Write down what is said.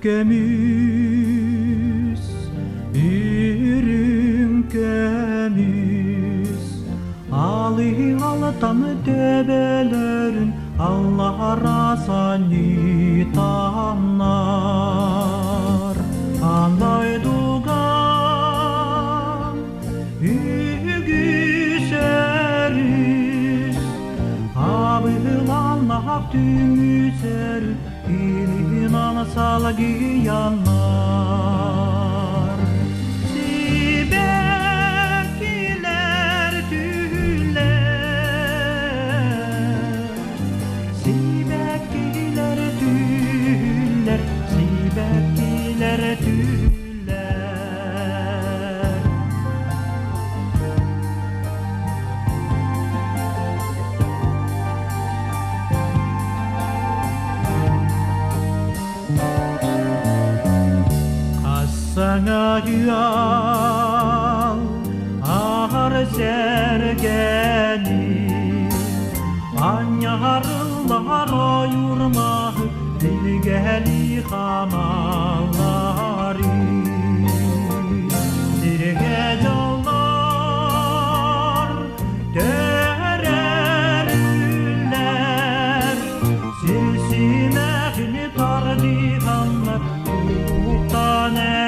ürünkemiz, ürünkemiz. Ali altan tebelerin Allah rasani tanlar. Anday dugan ügüseriz, abılanmak tümüser, inan salgi yanlar. Sibekkiler tüller, sibekkiler tüller, sibekkiler tüller. Sana yal ahar sergeni, anyarlar oyurmah bilgeli hamalları. Sirge yollar dererler, silsimehli tardihanlar, utanır.